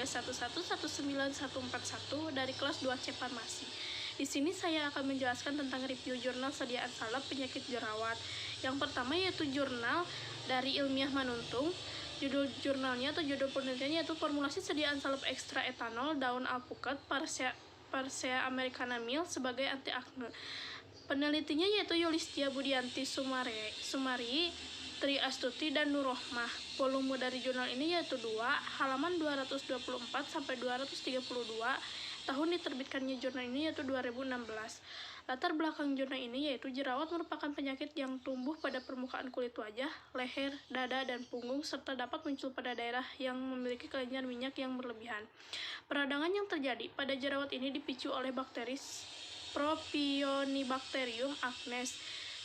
3111141 dari kelas 2C Farmasi. Di sini saya akan menjelaskan tentang review jurnal sediaan salep penyakit jerawat. Yang pertama yaitu jurnal dari Ilmiah Manuntung. Judul jurnalnya atau judul penelitiannya yaitu formulasi sediaan salep ekstra etanol daun alpukat Persea americana mill sebagai anti akne. Penelitinya yaitu Yulistia Budianti Sumari, Tri Astuti, dan Nurrohmah. Volume dari jurnal ini yaitu 2, halaman 224 sampai 232. Tahun diterbitkannya jurnal ini yaitu 2016. Latar belakang jurnal ini yaitu jerawat merupakan penyakit yang tumbuh pada permukaan kulit wajah, leher, dada, dan punggung, serta dapat muncul pada daerah yang memiliki kelenjar minyak yang berlebihan. Peradangan yang terjadi pada jerawat ini dipicu oleh bakteri Propionibacterium acnes,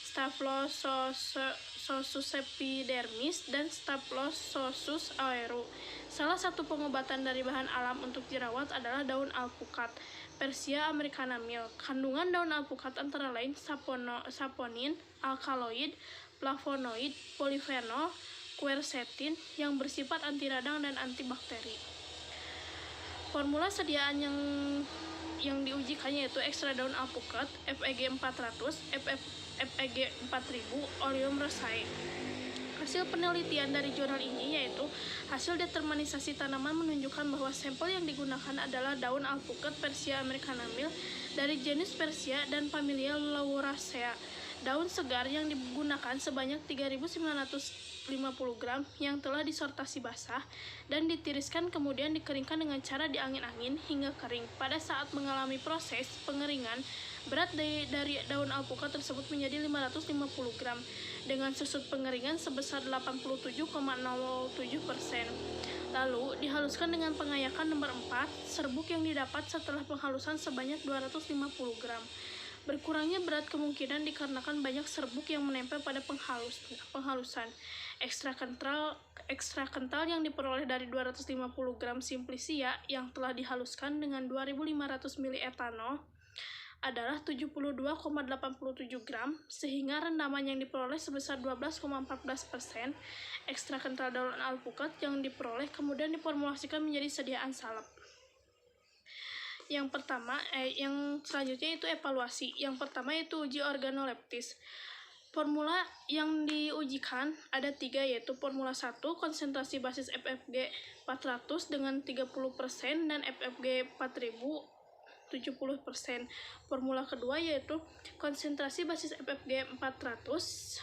Staphylococcus epidermis, dan Staphylococcus aureus. Salah satu pengobatan dari bahan alam untuk jerawat adalah daun alpukat Persea americana mill. Kandungan daun alpukat antara lain saponin, alkaloid, flavonoid, polifenol, quercetin yang bersifat anti radang dan antibakteri. Formula sediaan yang diujikan yaitu ekstra daun alpukat FEG 400, FEG 4000, oleum rosae. Hasil penelitian dari jurnal ini yaitu hasil determinisasi tanaman menunjukkan bahwa sampel yang digunakan adalah daun alpukat Persea americana mill dari genus Persea dan familia Lauracea. Daun segar yang digunakan sebanyak 3.950 gram yang telah disortasi basah dan ditiriskan kemudian dikeringkan dengan cara diangin-angin hingga kering. Pada saat mengalami proses pengeringan, berat dari daun alpukat tersebut menjadi 550 gram dengan susut pengeringan sebesar 87,07%. Lalu dihaluskan dengan pengayakan nomor 4, serbuk yang didapat setelah penghalusan sebanyak 250 gram. Berkurangnya berat kemungkinan dikarenakan banyak serbuk yang menempel pada penghalusan. Ekstra kental yang diperoleh dari 250 gram Simplicia yang telah dihaluskan dengan 2.500 ml etanol adalah 72,87 gram, sehingga rendaman yang diperoleh sebesar 12,14%. Ekstra kental daun alpukat yang diperoleh kemudian diformulasikan menjadi sediaan salep. Yang selanjutnya itu evaluasi. Yang pertama yaitu uji organoleptis. Formula yang diujikan ada 3 yaitu formula 1 konsentrasi basis FFG 400 dengan 30% dan FFG 4000 70%. Formula kedua yaitu konsentrasi basis FFG 400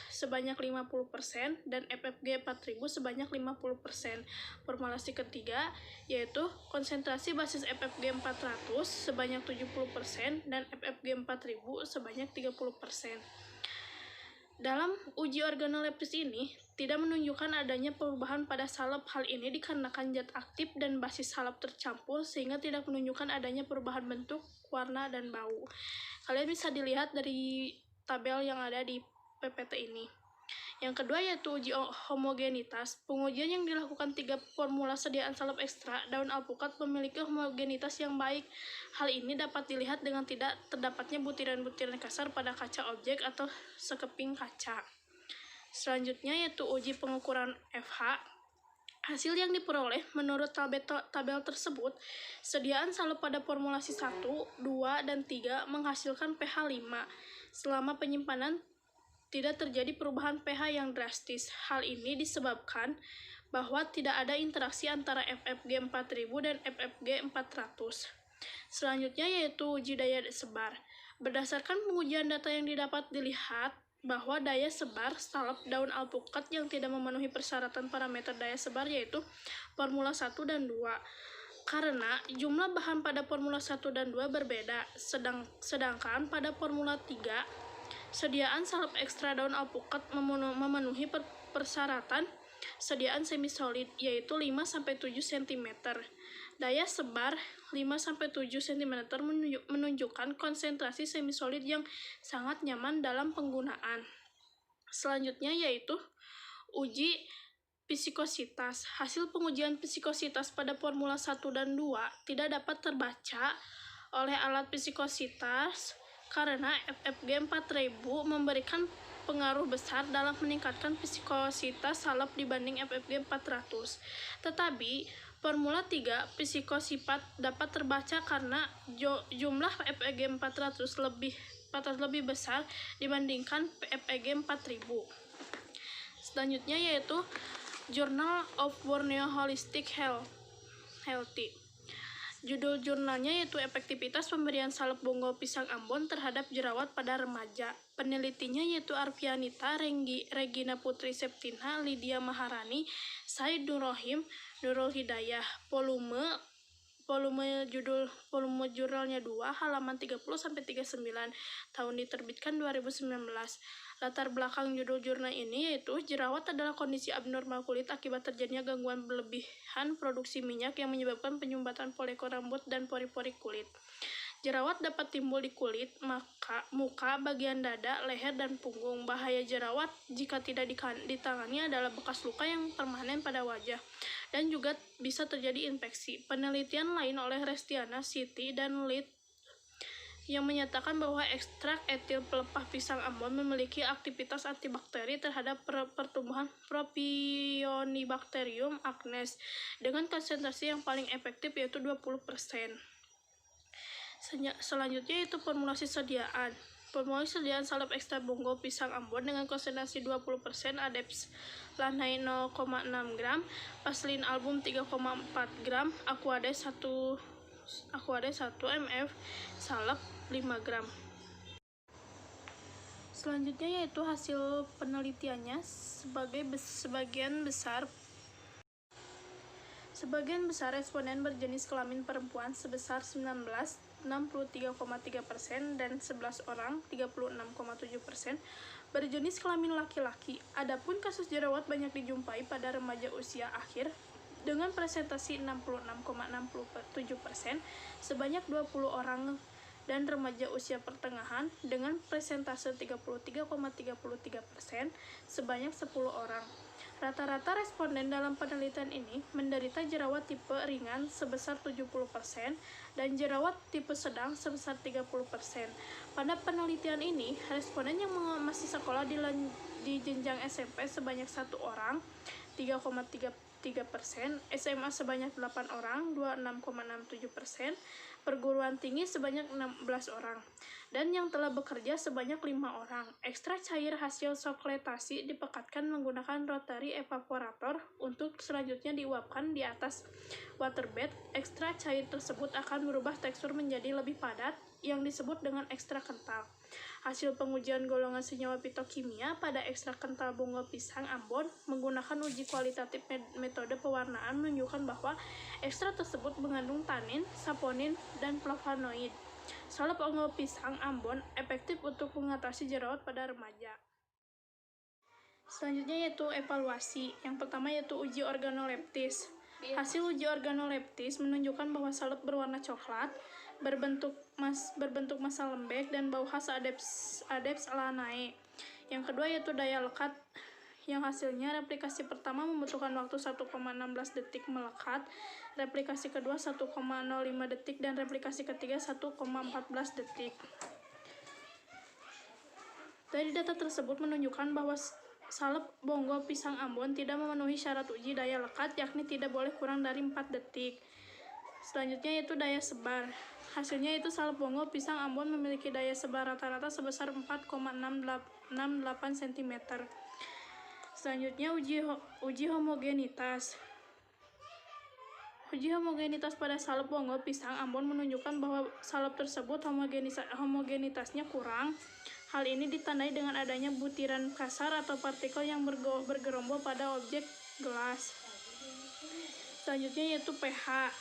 sebanyak 50% dan FFG 4000 sebanyak 50%. Formulasi ketiga yaitu konsentrasi basis FFG 400 sebanyak 70% dan FFG 4000 sebanyak 30%. Dalam uji organoleptis ini tidak menunjukkan adanya perubahan pada salep. Hal ini dikarenakan zat aktif dan basis salep tercampur sehingga tidak menunjukkan adanya perubahan bentuk, warna, dan bau. Kalian bisa dilihat dari tabel yang ada di PPT ini. Yang kedua yaitu uji homogenitas. Pengujian yang dilakukan 3 formula sediaan salep ekstra daun alpukat memiliki homogenitas yang baik. Hal ini dapat dilihat dengan tidak terdapatnya butiran-butiran kasar pada kaca objek atau sekeping kaca. Selanjutnya yaitu uji pengukuran FH. Hasil yang diperoleh menurut tabel tersebut, sediaan salep pada formulasi 1, 2, dan 3 menghasilkan pH 5. Selama penyimpanan tidak terjadi perubahan pH yang drastis. Hal ini disebabkan bahwa tidak ada interaksi antara FFG 4000 dan FFG 400. Selanjutnya yaitu uji daya sebar. Berdasarkan pengujian data yang didapat dilihat bahwa daya sebar salep daun alpukat yang tidak memenuhi persyaratan parameter daya sebar yaitu formula 1 dan 2. Karena jumlah bahan pada formula 1 dan 2 berbeda, sedangkan pada formula 3 sediaan salep ekstra daun alpukat memenuhi persyaratan sediaan semisolid yaitu 5-7 cm. Daya sebar 5-7 cm menunjukkan konsentrasi semisolid yang sangat nyaman dalam penggunaan. Selanjutnya yaitu uji viskositas. Hasil pengujian viskositas pada formula 1 dan 2 tidak dapat terbaca oleh alat viskositas karena FFG 4000 memberikan pengaruh besar dalam meningkatkan viskositas salep dibanding FFG 400. Tetapi Formula 3 psikosifat dapat terbaca karena jumlah FEG 400 lebih besar dibandingkan FEG 4000. Selanjutnya yaitu Journal of Borneo Holistic Healthy. Judul jurnalnya yaitu Efektivitas Pemberian Salep Bonggol Pisang Ambon terhadap Jerawat pada Remaja. Penelitinya yaitu Arfianita, Regina Putri Septina, Lydia Maharani, Said Nurrohim, Nurul Hidayah. Volume jurnalnya 2, halaman 30-39, tahun diterbitkan 2019. Latar belakang judul jurnal ini yaitu jerawat adalah kondisi abnormal kulit akibat terjadinya gangguan berlebihan produksi minyak yang menyebabkan penyumbatan follicle rambut dan pori-pori kulit. Jerawat dapat timbul di kulit, muka, bagian dada, leher, dan punggung. Bahaya jerawat jika tidak ditangani adalah bekas luka yang permanen pada wajah, dan juga bisa terjadi infeksi. Penelitian lain oleh Restiana, Siti, dan Lid yang menyatakan bahwa ekstrak etil pelepah pisang Ambon memiliki aktivitas antibakteri terhadap pertumbuhan Propionibacterium acnes dengan konsentrasi yang paling efektif yaitu 20%. Selanjutnya yaitu formulasi sediaan. Formulasi sediaan salep ekstra bonggol pisang Ambon dengan konsentrasi 20%, Adeps Lanai 0,6 gram, Paslin album 3,4 gram, Aquades 1 mf, salep 5 gram. Selanjutnya yaitu hasil penelitiannya. Sebagian besar responden berjenis kelamin perempuan sebesar 63,3%, dan 11 orang 36,7% berjenis kelamin laki-laki. Adapun kasus jerawat banyak dijumpai pada remaja usia akhir dengan presentasi 66,67%, sebanyak 20 orang, dan remaja usia pertengahan dengan presentase 33,33%, sebanyak 10 orang. Rata-rata responden dalam penelitian ini menderita jerawat tipe ringan sebesar 70% dan jerawat tipe sedang sebesar 30%. Pada penelitian ini, responden yang masih sekolah di jenjang SMP sebanyak 1 orang, 3,33%, SMA sebanyak 8 orang, 26,67%, perguruan tinggi sebanyak 16 orang, dan yang telah bekerja sebanyak 5 orang. Ekstrak cair hasil sokletasi dipekatkan menggunakan rotary evaporator untuk selanjutnya diuapkan di atas waterbed. Ekstrak cair tersebut akan merubah tekstur menjadi lebih padat yang disebut dengan ekstrak kental. Hasil pengujian golongan senyawa fitokimia pada ekstrak kental bonggol pisang Ambon menggunakan uji kualitatif metode pewarnaan menunjukkan bahwa ekstrak tersebut mengandung tanin, saponin, dan flavonoid. Salep bonggol pisang Ambon efektif untuk mengatasi jerawat pada remaja. Selanjutnya yaitu evaluasi. Yang pertama yaitu uji organoleptis. Hasil uji organoleptis menunjukkan bahwa salep berwarna coklat, berbentuk massa lembek, dan bau khas Adeps Lanai. Yang kedua yaitu daya lekat, yang hasilnya replikasi pertama membutuhkan waktu 1,16 detik melekat, replikasi kedua 1,05 detik, dan replikasi ketiga 1,14 detik. Dari data tersebut menunjukkan bahwa salep bonggol pisang Ambon tidak memenuhi syarat uji daya lekat, yakni tidak boleh kurang dari 4 detik. Selanjutnya yaitu daya sebar. Hasilnya itu salep bonggol pisang Ambon memiliki daya sebar rata-rata sebesar 4,68 cm. Selanjutnya uji homogenitas. Uji homogenitas pada salep bonggol pisang Ambon menunjukkan bahwa salep tersebut homogenitasnya kurang. Hal ini ditandai dengan adanya butiran kasar atau partikel yang bergerombol pada objek gelas. Selanjutnya yaitu pH.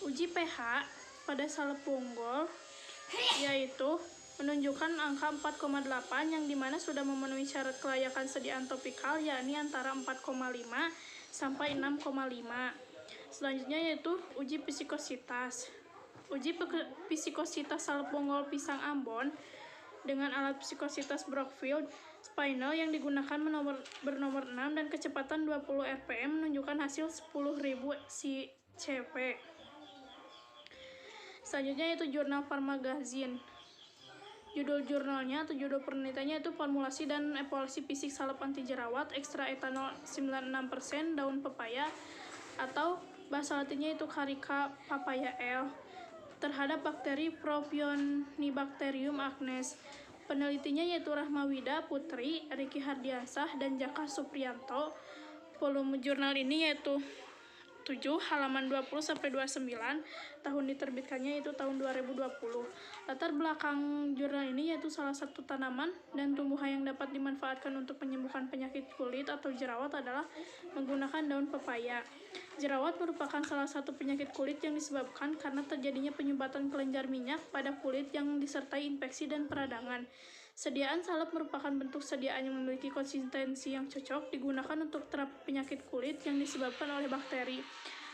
Uji pH pada salep bonggol yaitu menunjukkan angka 4,8 yang dimana sudah memenuhi syarat kelayakan sediaan topikal, yakni antara 4,5 sampai 6,5. Selanjutnya yaitu uji psikositas. Uji psikositas salep bonggol pisang Ambon dengan alat psikositas Brookfield spinel yang digunakan bernomor 6 dan kecepatan 20 rpm menunjukkan hasil 10.000 CV. Selanjutnya yaitu jurnal Pharmagazine. Judul jurnalnya atau judul penelitiannya itu formulasi dan evaluasi fisik salep anti jerawat ekstra etanol 96% daun pepaya atau bahasa latinnya itu Carica papaya L terhadap bakteri Propionibacterium acnes. Penelitinya yaitu Rahmawida Putri, Riki Hardiansah, dan Jaka Supriyanto. Volume jurnal ini yaitu 7 halaman 20-29, tahun diterbitkannya itu tahun 2020. Latar belakang jurnal ini yaitu salah satu tanaman dan tumbuhan yang dapat dimanfaatkan untuk menyembuhkan penyakit kulit atau jerawat adalah menggunakan daun pepaya. Jerawat merupakan salah satu penyakit kulit yang disebabkan karena terjadinya penyumbatan kelenjar minyak pada kulit yang disertai infeksi dan peradangan. Sediaan salep merupakan bentuk sediaan yang memiliki konsistensi yang cocok digunakan untuk terapi penyakit kulit yang disebabkan oleh bakteri.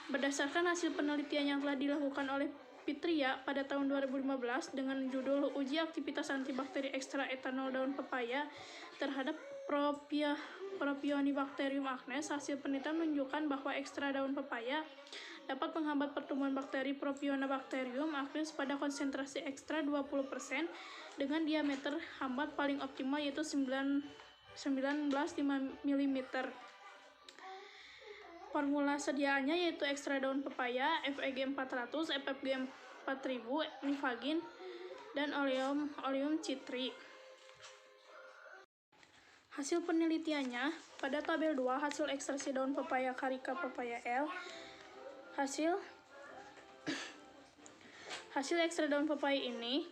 Berdasarkan hasil penelitian yang telah dilakukan oleh Pitria pada tahun 2015 dengan judul Uji Aktivitas Antibakteri Ekstra Etanol Daun Pepaya terhadap Propionibacterium acnes, hasil penelitian menunjukkan bahwa ekstra daun pepaya dapat menghambat pertumbuhan bakteri Propionibacterium acnes pada konsentrasi ekstra 20% dengan diameter hambat paling optimal yaitu 19,5 mm. Formula sediaannya yaitu ekstra daun pepaya, FEG 400, FFG 4000, Nifagin, dan oleum citri. Hasil penelitiannya, pada tabel 2 hasil ekstraksi daun pepaya Carica papaya L, hasil ekstra daun pepaya ini,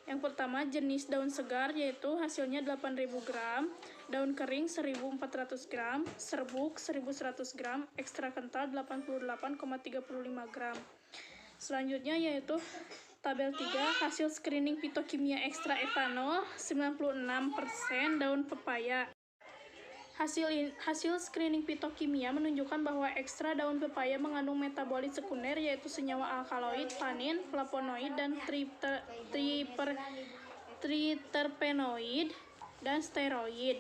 yang pertama jenis daun segar yaitu hasilnya 8.000 gram, daun kering 1.400 gram, serbuk 1.100 gram, ekstra kental 88,35 gram. Selanjutnya yaitu tabel 3 hasil screening fitokimia ekstra etanol 96% daun pepaya. Hasil screening fitokimia menunjukkan bahwa ekstra daun pepaya mengandung metabolit sekunder yaitu senyawa alkaloid, tanin, flavonoid, dan triterpenoid dan steroid.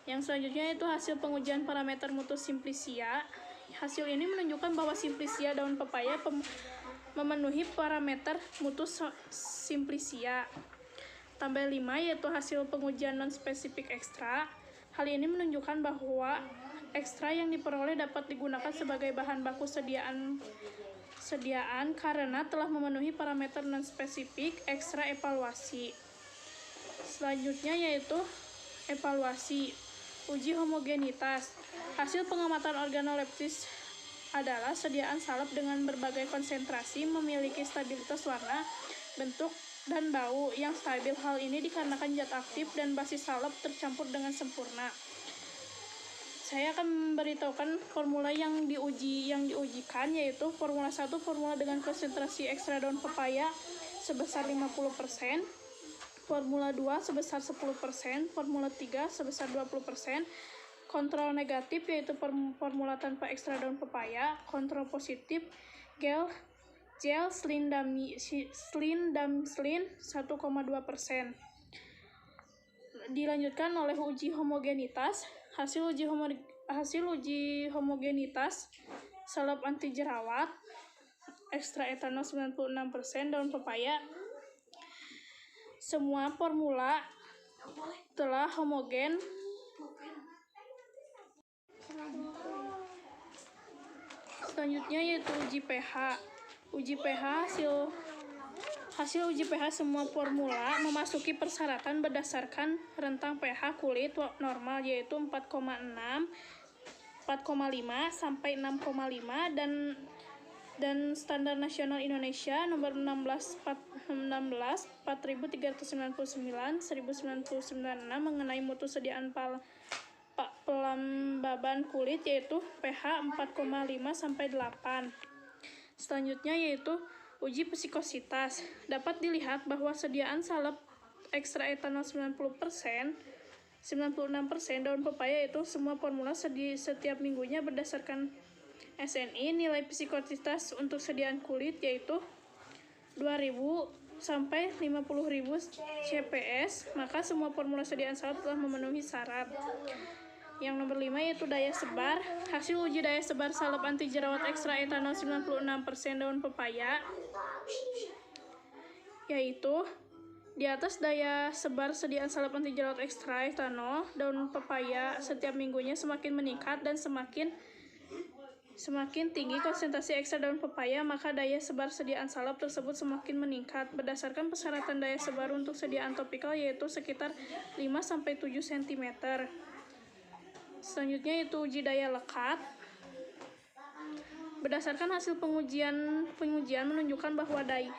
Yang selanjutnya itu hasil pengujian parameter mutu simplicia. Hasil ini menunjukkan bahwa simplicia daun pepaya memenuhi parameter mutu simplicia. Tabel 5 yaitu hasil pengujian non-spesifik ekstra. Hal ini menunjukkan bahwa ekstra yang diperoleh dapat digunakan sebagai bahan baku sediaan karena telah memenuhi parameter non-spesifik ekstra evaluasi. Selanjutnya yaitu evaluasi uji homogenitas. Hasil pengamatan organoleptis adalah sediaan salep dengan berbagai konsentrasi memiliki stabilitas warna, bentuk, dan bau yang stabil. Hal ini dikarenakan zat aktif dan basis salep tercampur dengan sempurna. Saya akan memberitahukan formula yang diujikan yaitu formula 1 formula dengan konsentrasi ekstra daun pepaya sebesar 50%, formula 2 sebesar 10%, formula 3 sebesar 20%, kontrol negatif yaitu formula tanpa ekstra daun pepaya, kontrol positif gel slindamycin 1,2%. Dilanjutkan oleh uji homogenitas. Hasil uji homogenitas salep anti jerawat ekstra etanol 96% daun pepaya. Semua formula telah homogen. Selanjutnya yaitu uji pH. Hasil uji pH semua formula memasuki persyaratan berdasarkan rentang pH kulit normal yaitu 4,5 sampai 6,5 dan standar nasional Indonesia nomor 16 4399 1996 mengenai mutu sediaan pelembaban kulit yaitu pH 4,5 sampai 8. Selanjutnya yaitu uji psikositas. Dapat dilihat bahwa sediaan salep ekstra etanol 96% daun pepaya itu semua formula setiap minggunya berdasarkan SNI. Nilai psikositas untuk sediaan kulit yaitu 2000 sampai 50.000 CPS, maka semua formula sediaan salep telah memenuhi syarat. Yang nomor 5 yaitu daya sebar. Hasil uji daya sebar salep anti jerawat ekstra etanol 96% daun pepaya yaitu Di atas daya sebar sediaan salep anti jerawat ekstra etanol daun pepaya setiap minggunya semakin meningkat dan semakin tinggi konsentrasi ekstra daun pepaya, maka daya sebar sediaan salep tersebut semakin meningkat. Berdasarkan persyaratan daya sebar untuk sediaan topikal yaitu sekitar 5-7 cm. Selanjutnya yaitu uji daya lekat. Berdasarkan hasil pengujian menunjukkan bahwa daya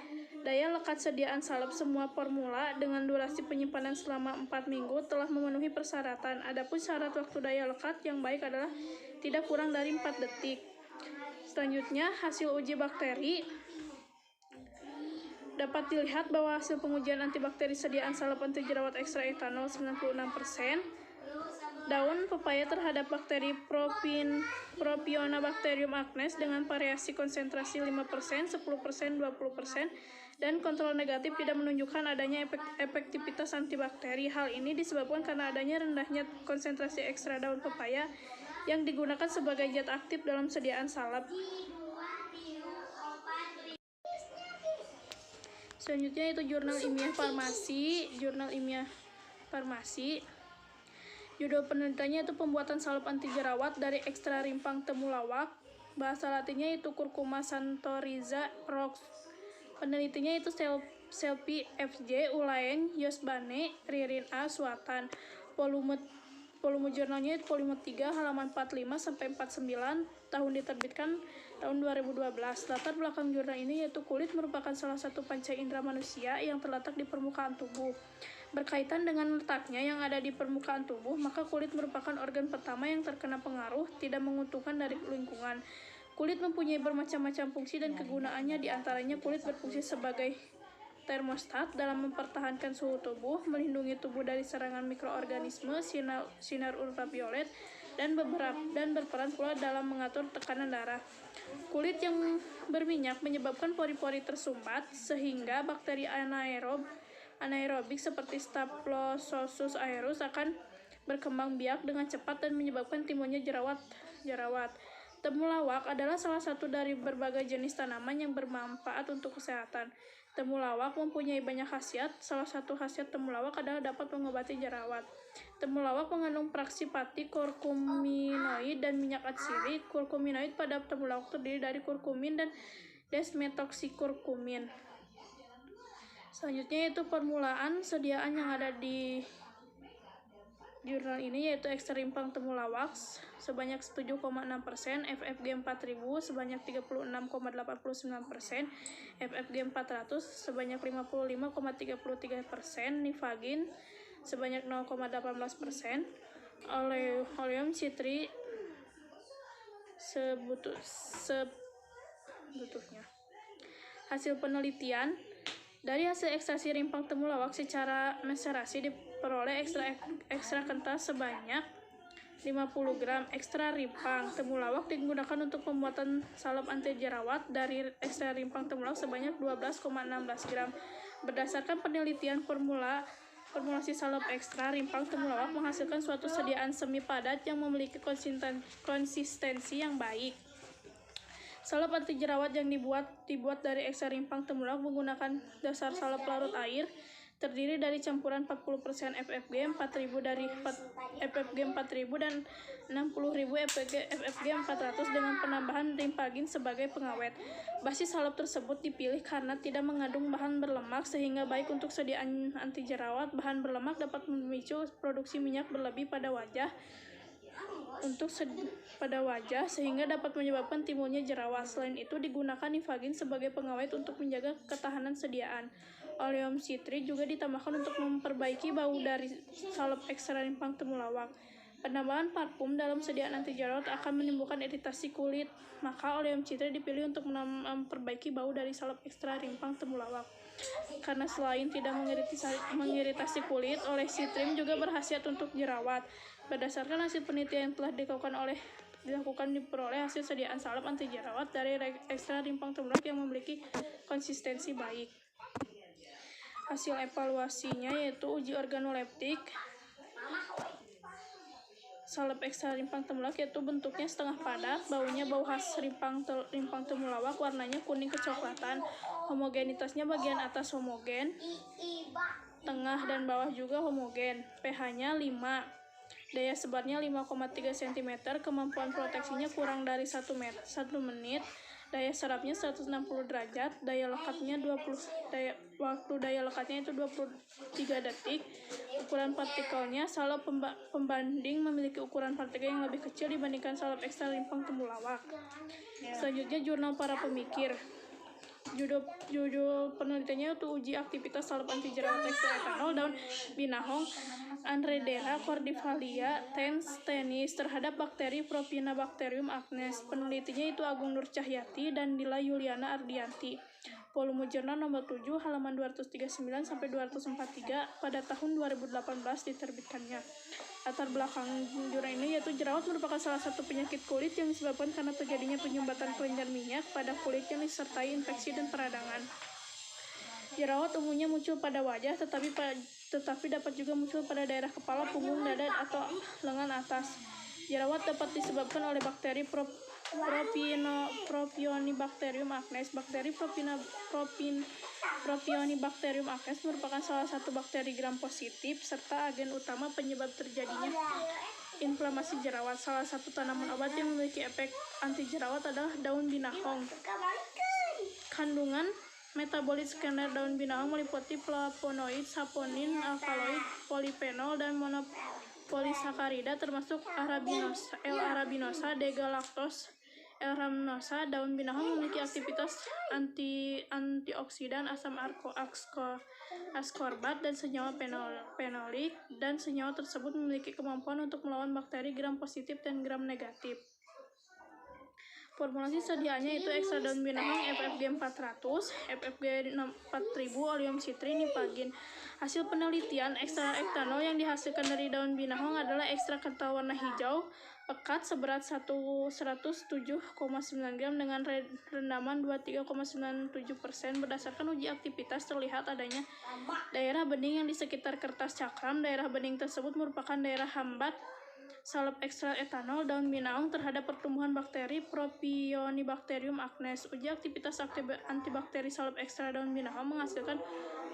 lekat sediaan salep semua formula dengan durasi penyimpanan selama 4 minggu telah memenuhi persyaratan. Adapun syarat waktu daya lekat yang baik adalah tidak kurang dari 4 detik. Selanjutnya, hasil uji bakteri. Dapat dilihat bahwa hasil pengujian antibakteri sediaan salep anti jerawat ekstra etanol 96%. Daun pepaya terhadap bakteri Propionibacterium acnes dengan variasi konsentrasi 5%, 10%, 20%, dan kontrol negatif tidak menunjukkan adanya efektivitas antibakteri. Hal ini disebabkan karena adanya rendahnya konsentrasi ekstra daun pepaya yang digunakan sebagai zat aktif dalam sediaan salep. Selanjutnya itu Jurnal Ilmiah Farmasi. Judul penelitiannya itu pembuatan salep anti jerawat dari ekstra rimpang temulawak. Bahasa latinnya itu Curcuma santoriza Rox. Penelitinya itu Selpi F.J. Ulaeng, Yosbane, Ririn A. Suatan. Volume jurnalnya itu volume 3 halaman 45-49, tahun diterbitkan tahun 2012. Latar belakang jurnal ini yaitu kulit merupakan salah satu panca indera manusia yang terletak di permukaan tubuh. Berkaitan dengan letaknya yang ada di permukaan tubuh, maka kulit merupakan organ pertama yang terkena pengaruh tidak menguntungkan dari lingkungan. Kulit mempunyai bermacam-macam fungsi dan kegunaannya, diantaranya kulit berfungsi sebagai termostat dalam mempertahankan suhu tubuh, melindungi tubuh dari serangan mikroorganisme, sinar ultraviolet, dan berperan pula dalam mengatur tekanan darah. Kulit yang berminyak menyebabkan pori-pori tersumbat, sehingga bakteri anaerobik seperti Staphylococcus aureus akan berkembang biak dengan cepat dan menyebabkan timbulnya jerawat. Temulawak adalah salah satu dari berbagai jenis tanaman yang bermanfaat untuk kesehatan. Temulawak mempunyai banyak khasiat. Salah satu khasiat temulawak adalah dapat mengobati jerawat. Temulawak mengandung praksi pati, kurkuminoid, dan minyak atsiri. Kurkuminoid pada temulawak terdiri dari kurkumin dan desmethoxycurcumin. Selanjutnya itu permulaan sediaan yang ada di jurnal ini yaitu ekstra rimpang temulawak sebanyak 7,6%, FFG 4000 sebanyak 36,89%, FFG 400 sebanyak 55,33%, Nifagin sebanyak 0,18%, Oleum citri sebututnya. Hasil penelitian. Dari hasil ekstraksi rimpang temulawak secara maserasi diperoleh ekstra kental sebanyak 50 gram. Ekstra rimpang temulawak digunakan untuk pembuatan salep anti jerawat dari ekstra rimpang temulawak sebanyak 12,16 gram. Berdasarkan penelitian formulasi salep ekstra rimpang temulawak menghasilkan suatu sediaan semi padat yang memiliki konsistensi yang baik. Salep anti jerawat yang dibuat dari ekstra rimpang temulawak menggunakan dasar salep larut air, terdiri dari campuran 40% FFG 4000 dan 60.000 FFG 400 dengan penambahan Rimpagin sebagai pengawet. Basis salep tersebut dipilih karena tidak mengandung bahan berlemak sehingga baik untuk sediaan anti jerawat. Bahan berlemak dapat memicu produksi minyak berlebih pada wajah sehingga dapat menyebabkan timbulnya jerawat. Selain itu digunakan Nifagin sebagai pengawet untuk menjaga ketahanan sediaan. Oleum citri juga ditambahkan untuk memperbaiki bau dari salep ekstra rimpang temulawak. Penambahan parfum dalam sediaan anti jerawat akan menimbulkan iritasi kulit, maka oleum citri dipilih untuk memperbaiki bau dari salep ekstra rimpang temulawak. Karena selain tidak mengiritasi kulit, oleum citri juga berkhasiat untuk jerawat. Berdasarkan hasil penelitian yang telah diperoleh hasil sediaan salep anti jerawat dari ekstra rimpang temulawak yang memiliki konsistensi baik. Hasil evaluasinya yaitu uji organoleptik. Salep ekstra rimpang temulawak yaitu bentuknya setengah padat, baunya bau khas rimpang temulawak, warnanya kuning kecoklatan, homogenitasnya bagian atas homogen. tengah dan bawah juga homogen. pH-nya 5. Daya sebarnya 5,3 cm, kemampuan proteksinya kurang dari 1 menit, daya serapnya 160 derajat, waktu daya lekatnya itu 23 detik, ukuran partikelnya, salep pembanding memiliki ukuran partikel yang lebih kecil dibandingkan salep ekstra limpang temulawak. Selanjutnya jurnal para pemikir. Judul penelitiannya itu uji aktivitas salep anti jerawat ekstra etanol daun binahong Anredera cordivalia tenis terhadap bakteri Propionibacterium acnes. Penelitinya itu Agung Nur Cahyati dan Dila Yuliana Ardianti. Volume jurnal nomor 7 halaman 239 sampai 243 pada tahun 2018 diterbitkannya. Latar belakang jurnal ini yaitu jerawat merupakan salah satu penyakit kulit yang disebabkan karena terjadinya penyumbatan kelenjar minyak pada kulit yang disertai infeksi dan peradangan. Jerawat umumnya muncul pada wajah, tetapi dapat juga muncul pada daerah kepala, punggung, dada, atau lengan atas. Jerawat dapat disebabkan oleh bakteri Propionibacterium acnes. Bakteri Propionibacterium acnes merupakan salah satu bakteri gram positif serta agen utama penyebab terjadinya inflamasi jerawat. Salah satu tanaman obat yang memiliki efek anti jerawat adalah daun binahong. Kandungan metabolit sekunder daun binahong meliputi flavonoid, saponin, alkaloid, polifenol, dan monopolisakarida termasuk L-arabinosa, D-galactose, L-rhamnosa. Daun binahong memiliki aktivitas antioksidan, asam ascorbat, dan senyawa fenolik, dan senyawa tersebut memiliki kemampuan untuk melawan bakteri gram positif dan gram negatif. Formulasi sediaannya itu ekstra daun binahong FFG 400, FFG 4000, oleum citrin, nipagin. Hasil penelitian, ekstra etanol yang dihasilkan dari daun binahong adalah ekstra kental warna hijau, pekat, seberat 107,9 gram dengan rendaman 23,97%. Berdasarkan uji aktivitas terlihat adanya daerah bening yang di sekitar kertas cakram. Daerah bening tersebut merupakan daerah hambat salep ekstra etanol daun binahong terhadap pertumbuhan bakteri Propionibacterium acnes. Uji aktivitas antibakteri salep ekstra daun binahong menghasilkan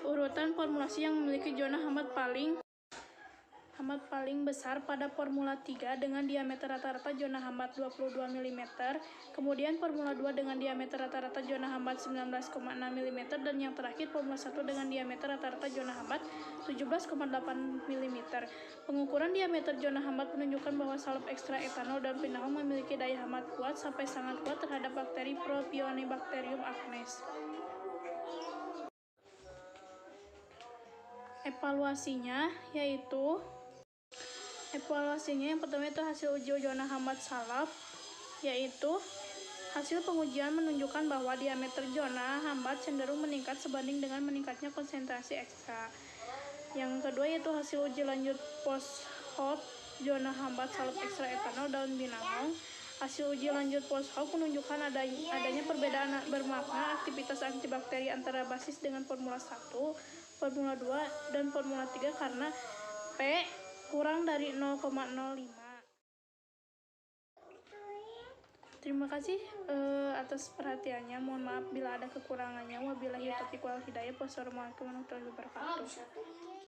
urutan formulasi yang memiliki zona hambat paling besar pada formula 3 dengan diameter rata-rata zona hambat 22 mm, kemudian formula 2 dengan diameter rata-rata zona hambat 19,6 mm, dan yang terakhir formula 1 dengan diameter rata-rata zona hambat 17,8 mm. Pengukuran diameter zona hambat menunjukkan bahwa salep ekstra etanol daun binahong memiliki daya hambat kuat sampai sangat kuat terhadap bakteri Propionibacterium acnes. Evaluasinya yang pertama itu hasil uji zona hambat salep, yaitu hasil pengujian menunjukkan bahwa diameter zona hambat cenderung meningkat sebanding dengan meningkatnya konsentrasi ekstra. Yang kedua yaitu hasil uji lanjut post-hoc zona hambat salep ekstra etanol daun binahong. Hasil uji lanjut post-hoc menunjukkan adanya perbedaan bermakna aktivitas antibakteri antara basis dengan formula 1, formula 2, dan formula 3 karena P kurang dari 0,05. Terima kasih atas perhatiannya. Mohon maaf bila ada kekurangannya. Wabillahi taufiq wal hidayah. Wassalamualaikum warahmatullahi wabarakatuh.